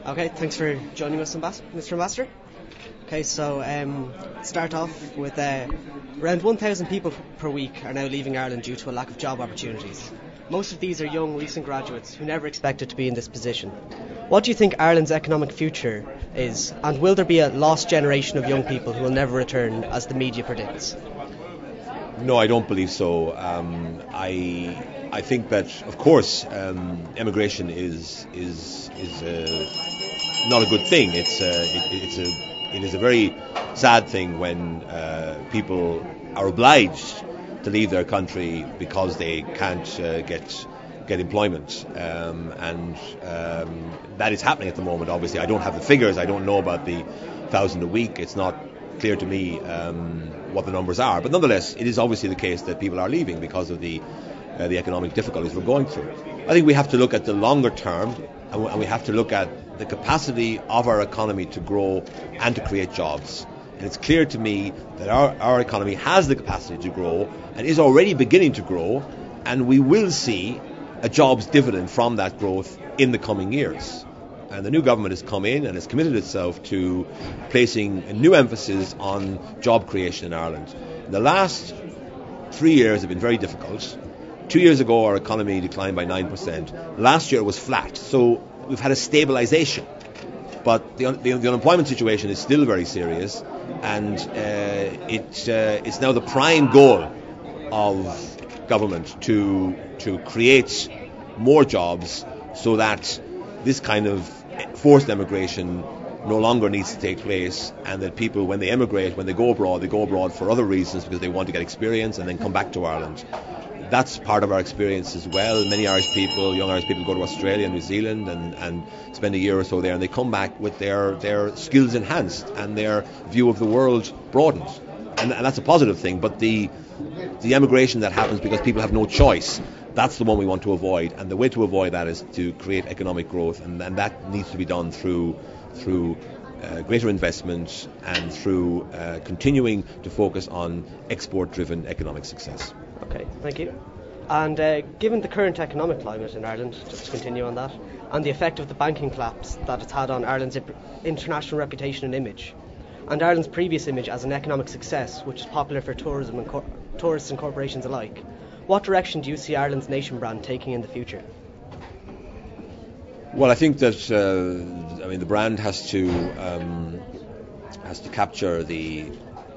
Okay, thanks for joining us, Mr. Ambassador. Okay, so start off with around 1,000 people per week are now leaving Ireland due to a lack of job opportunities. Most of these are young, recent graduates who never expected to be in this position. What do you think Ireland's economic future is, and will there be a lost generation of young people who will never return, as the media predicts? No, I don't believe so. I think that, of course, emigration is not a good thing. It is a very sad thing when people are obliged to leave their country because they can't get employment, and that is happening at the moment. Obviously, I don't have the figures. I don't know about the 1,000 a week. It's not clear to me what the numbers are, but nonetheless, it is obviously the case that people are leaving because of the economic difficulties we're going through. I think we have to look at the longer term, and we have to look at the capacity of our economy to grow and to create jobs. And it's clear to me that our economy has the capacity to grow and is already beginning to grow, and we will see a jobs dividend from that growth in the coming years. And the new government has come in and has committed itself to placing a new emphasis on job creation in Ireland. The last 3 years have been very difficult. 2 years ago, our economy declined by 9%. Last year it was flat. So we've had a stabilisation. But the unemployment situation is still very serious, and it's now the prime goal of government to create more jobs so that this kind of forced emigration no longer needs to take place, and that people, when they emigrate, when they go abroad for other reasons, because they want to get experience and then come back to Ireland. That's part of our experience as well. Many Irish people, young Irish people, go to Australia and New Zealand and spend a year or so there, and they come back with their skills enhanced and their view of the world broadened. And that's a positive thing, but the emigration that happens because people have no choice, that's the one we want to avoid. And the way to avoid that is to create economic growth, and that needs to be done through greater investment and through continuing to focus on export-driven economic success. Okay, thank you. And given the current economic climate in Ireland, just to continue on that, and the effect of the banking collapse that it's had on Ireland's international reputation and image, and Ireland's previous image as an economic success, which is popular for tourism and tourists and corporations alike, what direction do you see Ireland's nation brand taking in the future? Well, I think that the brand has to capture the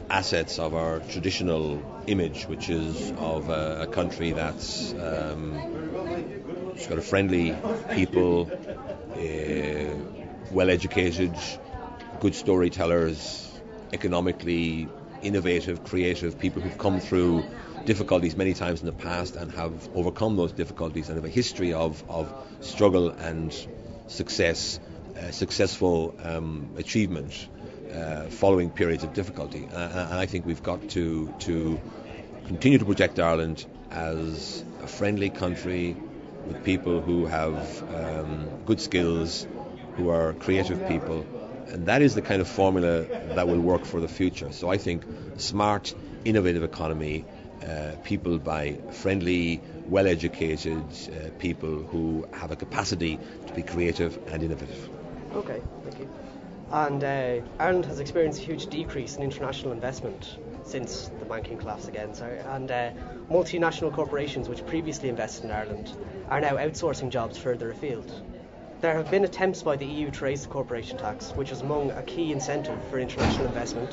assets of our traditional image, which is of a country that's it's got a friendly people, well-educated, good storytellers, economically innovative, creative people who've come through difficulties many times in the past and have overcome those difficulties and have a history of struggle and successful achievement following periods of difficulty. And I think we've got to continue to project Ireland as a friendly country with people who have good skills, who are creative people, and that is the kind of formula that will work for the future. So I think smart, innovative economy, people by friendly, well-educated people who have a capacity to be creative and innovative. Okay, thank you. And Ireland has experienced a huge decrease in international investment since the banking collapse again. And multinational corporations which previously invested in Ireland are now outsourcing jobs further afield. There have been attempts by the EU to raise the corporation tax, which is among a key incentive for international investment.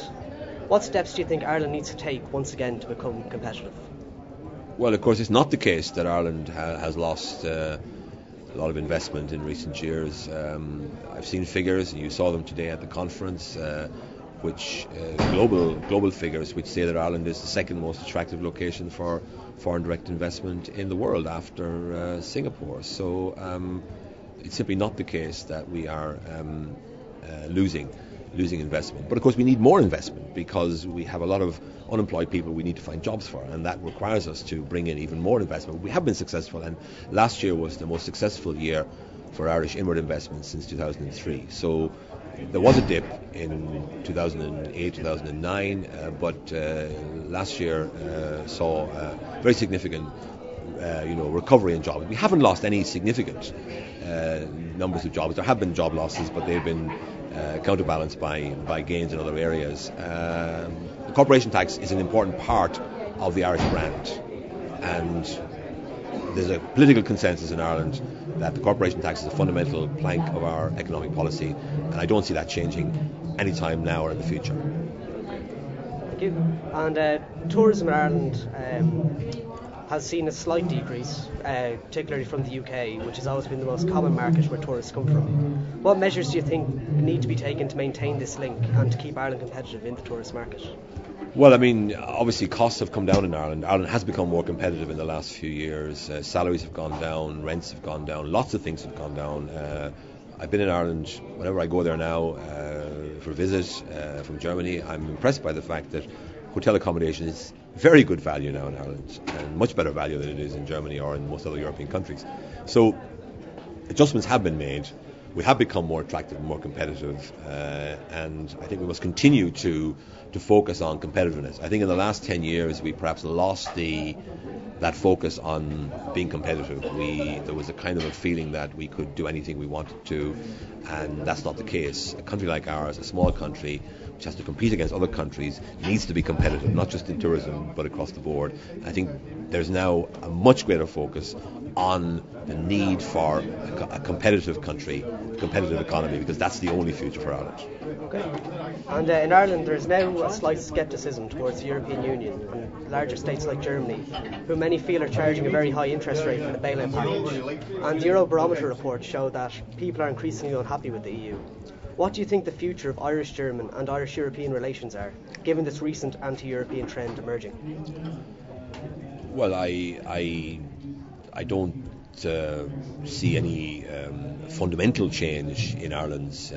What steps do you think Ireland needs to take once again to become competitive? Well, of course, it's not the case that Ireland has lost a lot of investment in recent years. I've seen figures, and you saw them today at the conference, which global figures which say that Ireland is the second most attractive location for foreign direct investment in the world after Singapore. So it's simply not the case that we are losing investment. But of course we need more investment because we have a lot of unemployed people we need to find jobs for, and that requires us to bring in even more investment. We have been successful, and last year was the most successful year for Irish inward investment since 2003. So there was a dip in 2008, 2009, but last year saw a very significant recovery in jobs. We haven't lost any significant numbers of jobs. There have been job losses, but they've been counterbalanced by gains in other areas. The corporation tax is an important part of the Irish brand, and there's a political consensus in Ireland that the corporation tax is a fundamental plank of our economic policy, and I don't see that changing any time now or in the future. Thank you. And tourism in Ireland has seen a slight decrease, particularly from the UK, which has always been the most common market where tourists come from. What measures do you think need to be taken to maintain this link and to keep Ireland competitive in the tourist market? Well, I mean, obviously costs have come down in Ireland. Ireland has become more competitive in the last few years. Salaries have gone down, rents have gone down, lots of things have gone down. I've been in Ireland, whenever I go there now for a visit from Germany, I'm impressed by the fact that hotel accommodation is very good value now in Ireland, and much better value than it is in Germany or in most other European countries. So adjustments have been made. We have become more attractive and more competitive, and I think we must continue to focus on competitiveness. I think in the last 10 years we perhaps lost that focus on being competitive. There was a kind of a feeling that we could do anything we wanted to, and that's not the case. A country like ours, a small country which has to compete against other countries, needs to be competitive, not just in tourism but across the board. I think there's now a much greater focus on the need for a competitive country, a competitive economy, because that's the only future for Ireland. Okay. And in Ireland there's now a slight scepticism towards the European Union and larger states like Germany, who many feel are charging a very high interest rate for the bailout package. And the Eurobarometer reports show that people are increasingly unhappy with the EU. What do you think the future of Irish-German and Irish-European relations are, given this recent anti-European trend emerging? Well, I don't see any fundamental change in Ireland's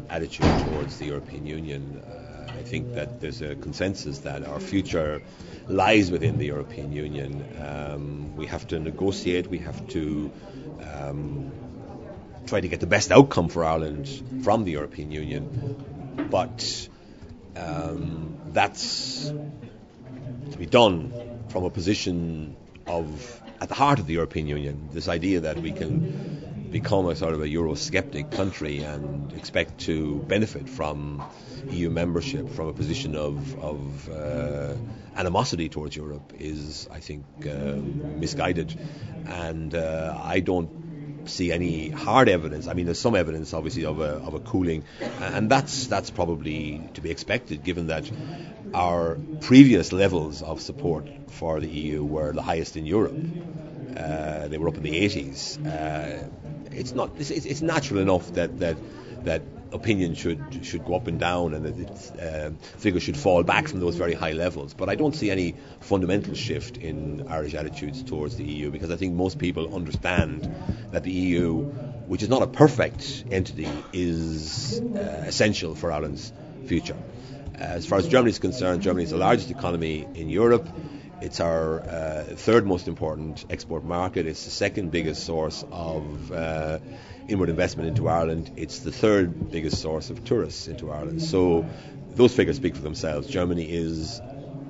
attitude towards the European Union. I think that there's a consensus that our future lies within the European Union. We have to negotiate, we have to try to get the best outcome for Ireland from the European Union, but that's to be done from a position of at the heart of the European Union, this idea that we can become a sort of a Eurosceptic country and expect to benefit from EU membership from a position of animosity towards Europe is, I think, misguided. And I don't see any hard evidence. I mean, there's some evidence, obviously, of a cooling, and that's probably to be expected, given that our previous levels of support for the EU were the highest in Europe. They were up in the 80s. It's natural enough that opinion should go up and down, and that its figures should fall back from those very high levels. But I don't see any fundamental shift in Irish attitudes towards the EU, because I think most people understand that the EU, which is not a perfect entity, is essential for Ireland's future. As far as Germany is concerned, Germany is the largest economy in Europe. It's our third most important export market. It's the second biggest source of inward investment into Ireland. It's the third biggest source of tourists into Ireland. So those figures speak for themselves. Germany is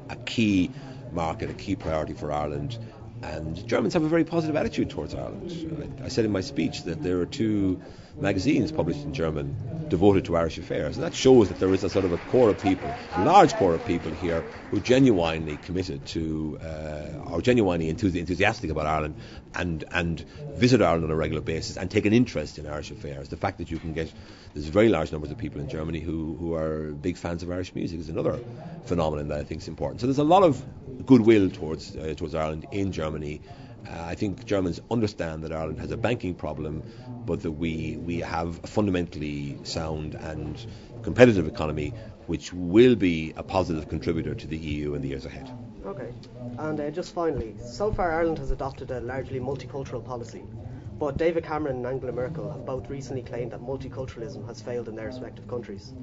a key market, a key priority for Ireland. And Germans have a very positive attitude towards Ireland. I said in my speech that there are 2 magazines published in German devoted to Irish affairs. And that shows that there is a sort of a core of people, a large core of people here who are genuinely committed to, or genuinely enthusiastic about Ireland and visit Ireland on a regular basis and take an interest in Irish affairs. The fact that you can get, there's very large numbers of people in Germany who are big fans of Irish music is another phenomenon that I think is important. So there's a lot of goodwill towards Ireland in Germany. I think Germans understand that Ireland has a banking problem, but that we have a fundamentally sound and competitive economy which will be a positive contributor to the EU in the years ahead. Okay. And just finally, so far Ireland has adopted a largely multicultural policy, but David Cameron and Angela Merkel have both recently claimed that multiculturalism has failed in their respective countries.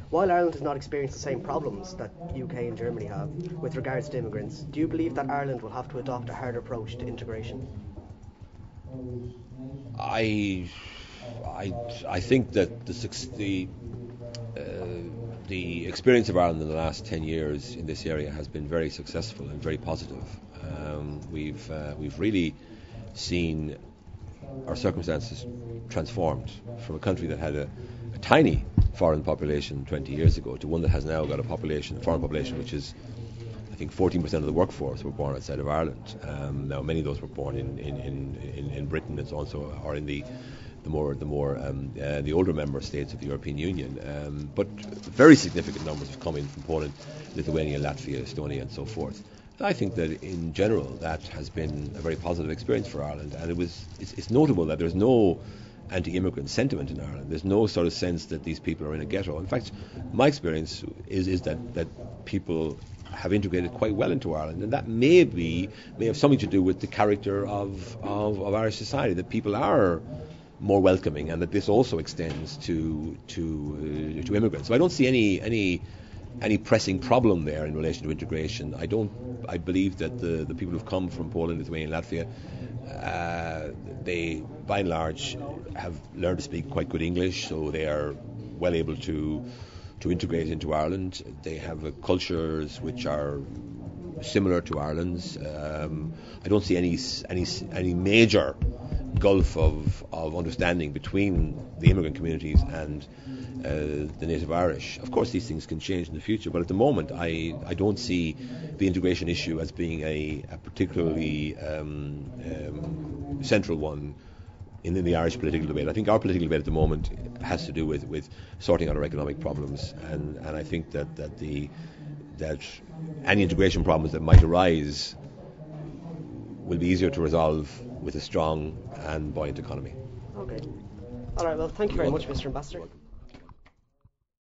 While Ireland has not experienced the same problems that UK and Germany have with regards to immigrants, do you believe that Ireland will have to adopt a harder approach to integration? I think that the experience of Ireland in the last 10 years in this area has been very successful and very positive. We've really seen our circumstances transformed from a country that had a tiny foreign population 20 years ago to one that has now got a foreign population, which is, I think, 14% of the workforce were born outside of Ireland. Now, many of those were born in Britain and so on, or in the older member states of the European Union. But very significant numbers have come in from Poland, Lithuania, Latvia, Estonia, and so forth. I think that in general that has been a very positive experience for Ireland, and it's notable that there's no anti-immigrant sentiment in Ireland. There's no sort of sense that these people are in a ghetto. In fact, my experience is that people have integrated quite well into Ireland, and that may have something to do with the character of Irish society, that people are more welcoming, and that this also extends to immigrants. So I don't see any pressing problem there in relation to integration. I believe that the people who've come from Poland, Lithuania, and Latvia, they by and large have learned to speak quite good English, so they are well able to integrate into Ireland. They have cultures which are similar to Ireland's. I don't see any major gulf of understanding between the immigrant communities and the native Irish. Of course, these things can change in the future, but at the moment, I don't see the integration issue as being a particularly central one in the Irish political debate. I think our political debate at the moment has to do with sorting out our economic problems, and I think that any integration problems that might arise will be easier to resolve with a strong and buoyant economy. Okay. All right. Well, thank you very much, Mr. Ambassador.